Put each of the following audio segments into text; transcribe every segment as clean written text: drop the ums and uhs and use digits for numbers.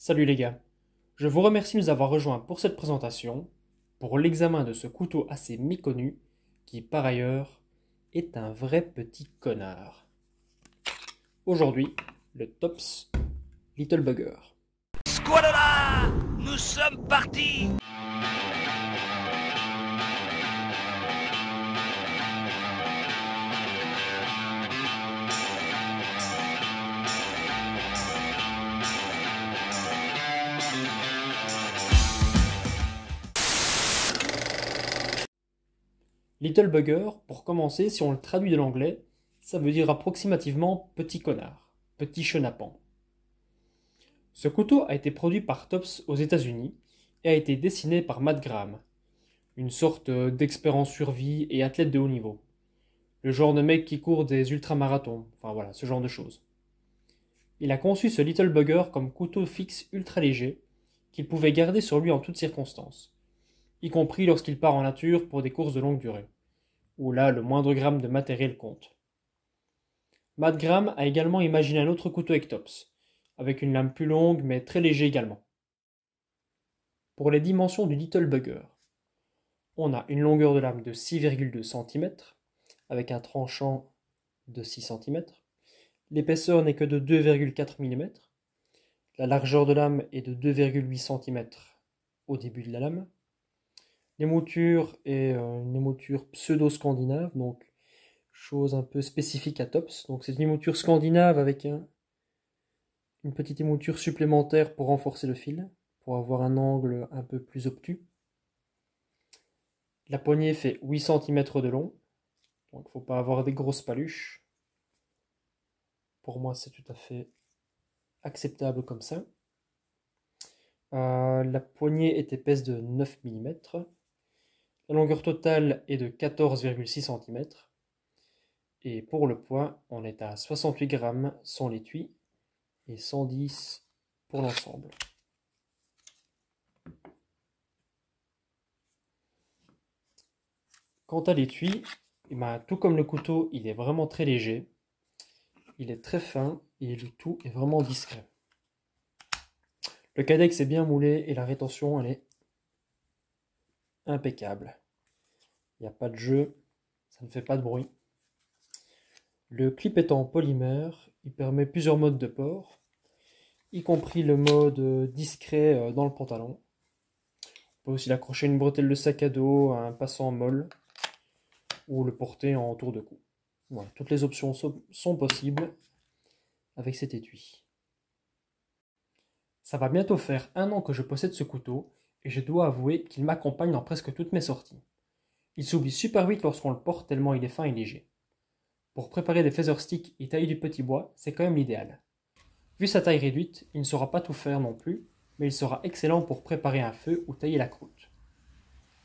Salut les gars, je vous remercie de nous avoir rejoints pour cette présentation, pour l'examen de ce couteau assez méconnu, qui par ailleurs est un vrai petit connard. Aujourd'hui, le Tops Little Bugger. Squalala, nous sommes partis. Little Bugger, pour commencer, si on le traduit de l'anglais, ça veut dire approximativement petit connard, petit chenapan. Ce couteau a été produit par Tops aux États-Unis et a été dessiné par Matt Graham, une sorte d'expert en survie et athlète de haut niveau. Le genre de mec qui court des ultramarathons, enfin voilà, ce genre de choses. Il a conçu ce Little Bugger comme couteau fixe ultra léger, qu'il pouvait garder sur lui en toutes circonstances, y compris lorsqu'il part en nature pour des courses de longue durée, où là le moindre gramme de matériel compte. Matt Graham a également imaginé un autre couteau Ectops, avec une lame plus longue mais très léger également. Pour les dimensions du Little Bugger, on a une longueur de lame de 6,2 cm, avec un tranchant de 6 cm. L'épaisseur n'est que de 2,4 mm. La largeur de lame est de 2,8 cm au début de la lame. L'émouture est une émouture pseudo-scandinave, donc chose un peu spécifique à Tops. Donc c'est une émouture scandinave avec une petite émouture supplémentaire pour renforcer le fil, pour avoir un angle un peu plus obtus. La poignée fait 8 cm de long, donc il ne faut pas avoir des grosses paluches. Pour moi, c'est tout à fait acceptable comme ça. La poignée est épaisse de 9 mm. La longueur totale est de 14,6 cm. Et pour le poids, on est à 68 grammes sans l'étui et 110 pour l'ensemble. Quant à l'étui, tout comme le couteau, il est vraiment très léger. Il est très fin et le tout est vraiment discret. Le cadex est bien moulé et la rétention, elle est impeccable. Il n'y a pas de jeu, ça ne fait pas de bruit. Le clip est en polymère, il permet plusieurs modes de port, y compris le mode discret dans le pantalon. On peut aussi l'accrocher à une bretelle de sac à dos, à un passant molle, ou le porter en tour de cou. Voilà, toutes les options sont possibles avec cet étui. Ça va bientôt faire 1 an que je possède ce couteau, et je dois avouer qu'il m'accompagne dans presque toutes mes sorties. Il s'oublie super vite lorsqu'on le porte tellement il est fin et léger. Pour préparer des feather sticks et tailler du petit bois, c'est quand même l'idéal. Vu sa taille réduite, il ne saura pas tout faire non plus, mais il sera excellent pour préparer un feu ou tailler la croûte.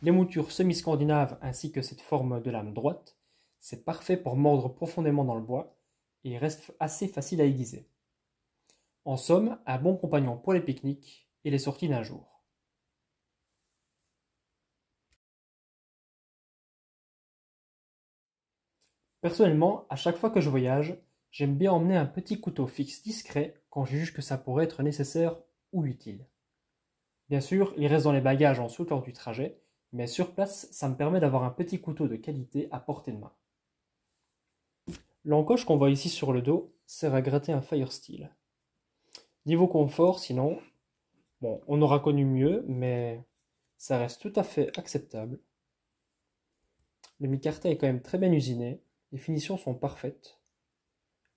L'émouture semi-scandinave ainsi que cette forme de lame droite, c'est parfait pour mordre profondément dans le bois, et il reste assez facile à aiguiser. En somme, un bon compagnon pour les pique-niques et les sorties d'un jour. Personnellement, à chaque fois que je voyage, j'aime bien emmener un petit couteau fixe discret quand je juge que ça pourrait être nécessaire ou utile. Bien sûr, il reste dans les bagages en dessous lors du trajet, mais sur place, ça me permet d'avoir un petit couteau de qualité à portée de main. L'encoche qu'on voit ici sur le dos sert à gratter un Firesteel. Niveau confort, sinon, bon, on aura connu mieux, mais ça reste tout à fait acceptable. Le micarta est quand même très bien usiné, les finitions sont parfaites,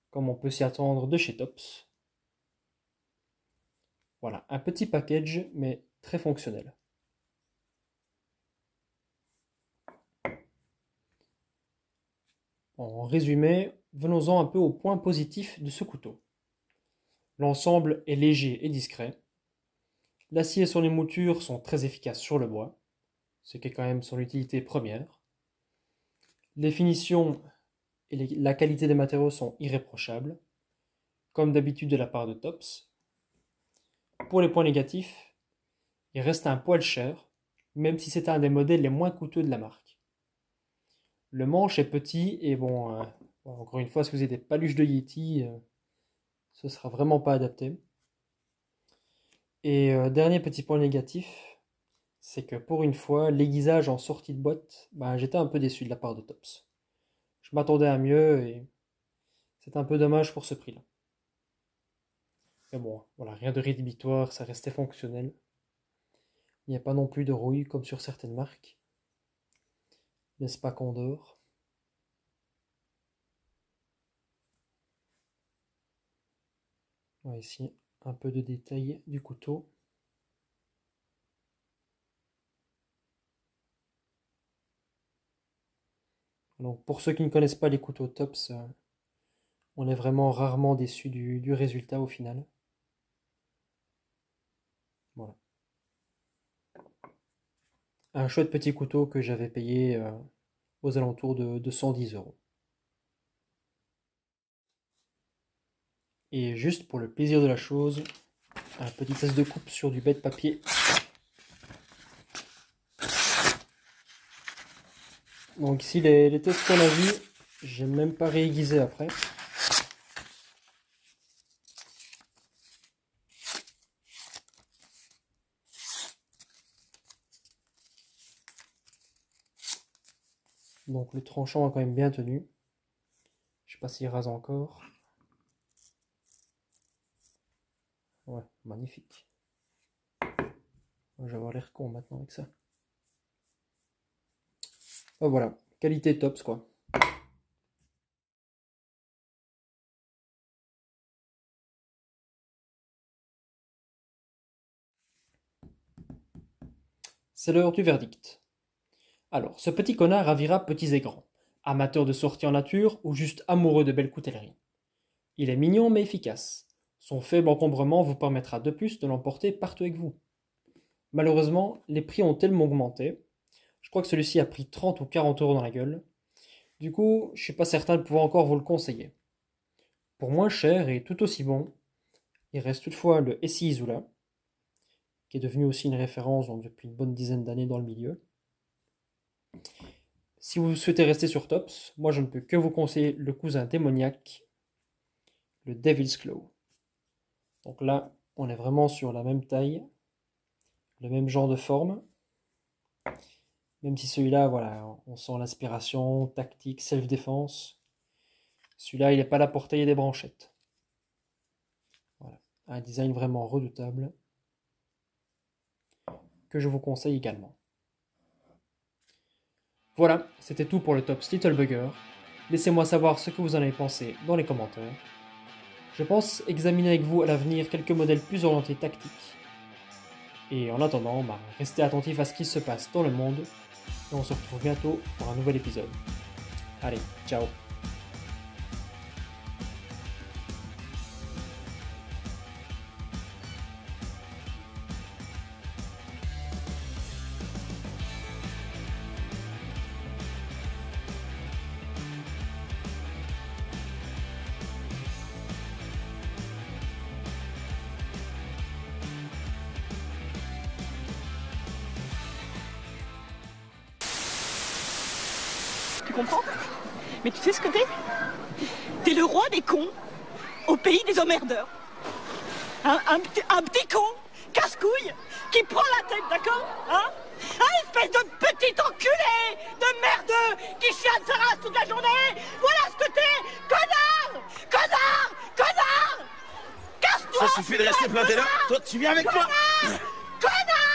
comme on peut s'y attendre de chez Tops. Voilà, un petit package, mais très fonctionnel. En résumé, venons-en un peu aux points positifs de ce couteau. L'ensemble est léger et discret. L'acier et son émouture sont très efficaces sur le bois, ce qui est quand même son utilité première. Les finitions et la qualité des matériaux sont irréprochables, comme d'habitude de la part de Tops. Pour les points négatifs, il reste un poil cher, même si c'est un des modèles les moins coûteux de la marque. Le manche est petit et bon, encore une fois, si vous avez des paluches de Yeti, ce sera vraiment pas adapté. Et dernier petit point négatif, c'est que pour une fois, l'aiguisage en sortie de boîte, bah, j'étais un peu déçu de la part de Tops. Je m'attendais à mieux et c'est un peu dommage pour ce prix-là. Mais bon, voilà, rien de rédhibitoire, ça restait fonctionnel. Il n'y a pas non plus de rouille comme sur certaines marques. N'est-ce pas Condor? Ouais, ici, un peu de détail du couteau. Donc, pour ceux qui ne connaissent pas les couteaux Tops, on est vraiment rarement déçu du résultat au final. Voilà. Un chouette petit couteau que j'avais payé aux alentours de 110 euros. Et juste pour le plaisir de la chose, un petit test de coupe sur du bête papier. Donc ici les tests qu'on a vus, j'ai même pas réaiguisé après. Donc le tranchant a quand même bien tenu. Je sais pas s'il rase encore. Ouais, magnifique. Je vais avoir l'air con maintenant avec ça. Oh, voilà, qualité Tops quoi. C'est l'heure du verdict. Alors, ce petit connard ravira petits et grands, amateur de sorties en nature ou juste amoureux de belles coutelleries. Il est mignon mais efficace. Son faible encombrement vous permettra de plus de l'emporter partout avec vous. Malheureusement, les prix ont tellement augmenté. Je crois que celui-ci a pris 30 ou 40 euros dans la gueule. Du coup, je suis pas certain de pouvoir encore vous le conseiller. Pour moins cher et tout aussi bon, il reste toutefois le Essie Izula, qui est devenu aussi une référence donc, depuis une bonne dizaine d'années dans le milieu. Si vous souhaitez rester sur Tops, moi je ne peux que vous conseiller le cousin démoniaque, le Devil's Claw. Donc là, on est vraiment sur la même taille, le même genre de forme. Même si celui-là, voilà, on sent l'inspiration, tactique, self-défense. Celui-là, il n'est pas là pour tailler des branchettes. Voilà. Un design vraiment redoutable, que je vous conseille également. Voilà, c'était tout pour le Tops Little Bugger. Laissez-moi savoir ce que vous en avez pensé dans les commentaires. Je pense examiner avec vous à l'avenir quelques modèles plus orientés tactiques. Et en attendant, restez attentifs à ce qui se passe dans le monde. Et on se retrouve bientôt pour un nouvel épisode. Allez, ciao! Tu comprends? Mais tu sais ce que t'es? T'es le roi des cons au pays des emmerdeurs. Un petit con, casse-couille, qui prend la tête, d'accord? Hein? Un espèce de petit enculé de merdeux qui chiale sa race toute la journée. Voilà ce que t'es, connard! Connard! Connard! Casse-toi! Ça suffit de rester planté là. Toi, tu viens avec moi. Connard!